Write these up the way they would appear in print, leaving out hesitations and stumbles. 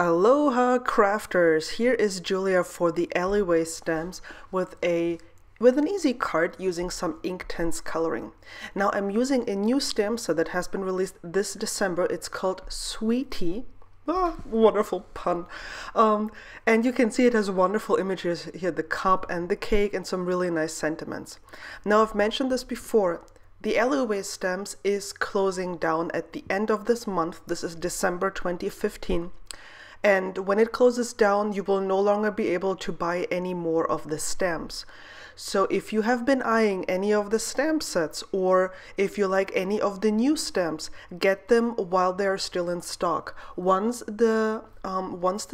Aloha crafters! Here is Julia for the Alleyway Stamps with an easy card using some Inktense coloring. Now I'm using a new stamp set that has been released this December. It's called Sweetie. Wonderful pun. And you can see it has wonderful images here, the cup and the cake and some really nice sentiments. Now I've mentioned this before. The TheAlleyWayStamps is closing down at the end of this month. This is December 2015. And when it closes down, you will no longer be able to buy any more of the stamps. So if you have been eyeing any of the stamp sets, or if you like any of the new stamps, get them while they are still in stock. Once the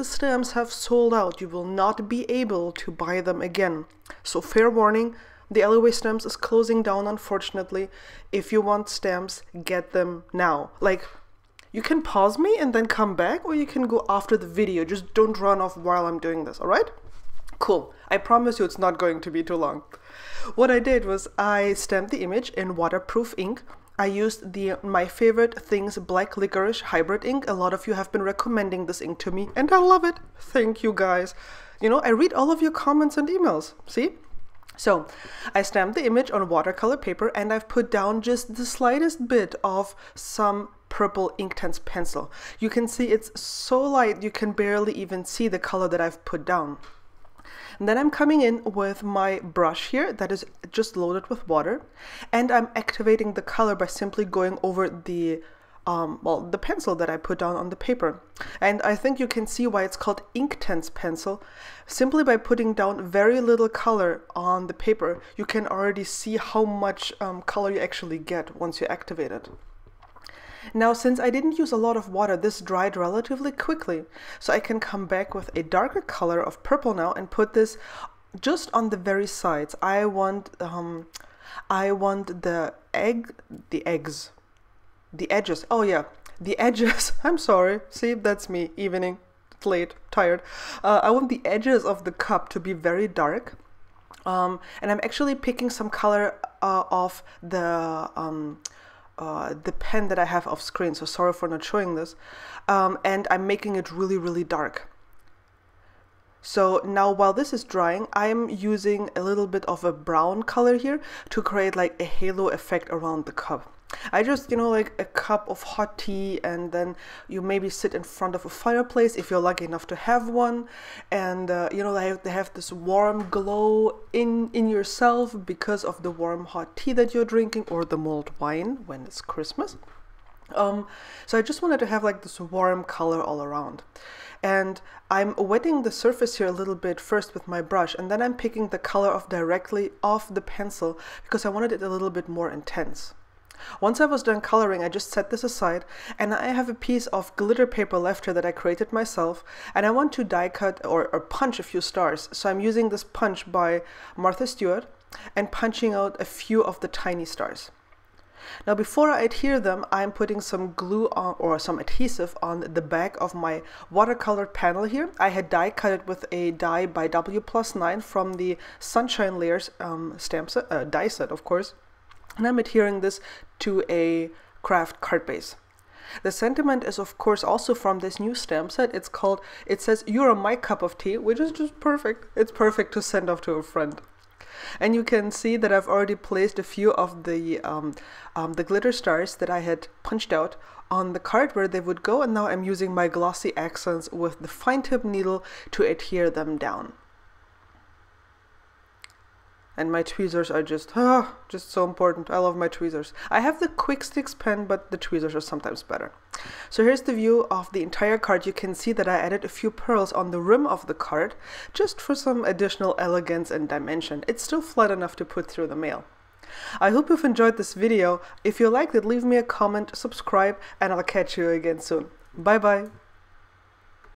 stamps have sold out, you will not be able to buy them again. So fair warning, the TheAlleyWayStamps is closing down, unfortunately. If you want stamps, get them now. You can pause me and then come back, or you can go after the video. Just don't run off while I'm doing this, all right? Cool. I promise you it's not going to be too long. What I did was I stamped the image in waterproof ink. I used my favorite Things Black Licorice Hybrid ink. A lot of you have been recommending this ink to me, and I love it. Thank you guys. You know, I read all of your comments and emails. See? So I stamped the image on watercolor paper, and I've put down just the slightest bit of some purple Inktense pencil. You can see it's so light you can barely even see the color that I've put down. And then I'm coming in with my brush here that is just loaded with water, and I'm activating the color by simply going over the pencil that I put down on the paper. And I think you can see why it's called Inktense pencil. Simply by putting down very little color on the paper, you can already see how much color you actually get once you activate it. Now, since I didn't use a lot of water, this dried relatively quickly. So I can come back with a darker color of purple now and put this just on the very sides. I want the edges. Oh yeah, the edges. I'm sorry. See, that's me. Evening, it's late, tired. I want the edges of the cup to be very dark. And I'm actually picking some color off the pen that I have off screen, so sorry for not showing this, and I'm making it really, really dark. So now while this is drying, I'm using a little bit of a brown color here to create like a halo effect around the cup. I just, you know, like a cup of hot tea, and then you maybe sit in front of a fireplace if you're lucky enough to have one, and you know, they have this warm glow in yourself because of the warm hot tea that you're drinking, or the mulled wine when it's Christmas. So I just wanted to have like this warm color all around. And I'm wetting the surface here a little bit first with my brush, and then I'm picking the color directly off the pencil because I wanted it a little bit more intense. Once I was done coloring, I just set this aside, and I have a piece of glitter paper left here that I created myself, and I want to die cut or punch a few stars. So I'm using this punch by Martha Stewart and punching out a few of the tiny stars. Now before I adhere them, I'm putting some glue on, or some adhesive on the back of my watercolor panel here. I had die cut it with a die by W+9 from the Sunshine Layers stamp set, die set, of course. And I'm adhering this to a craft card base. The sentiment is of course also from this new stamp set. It says, "You're my cup of tea," which is just perfect. It's perfect to send off to a friend. And you can see that I've already placed a few of the glitter stars that I had punched out on the card where they would go, and now I'm using my glossy accents with the fine tip needle to adhere them down. And my tweezers are just so important. I love my tweezers. I have the Quick Sticks pen, but the tweezers are sometimes better. So here's the view of the entire card. You can see that I added a few pearls on the rim of the card, just for some additional elegance and dimension. It's still flat enough to put through the mail. I hope you've enjoyed this video. If you liked it, leave me a comment, subscribe, and I'll catch you again soon. Bye bye.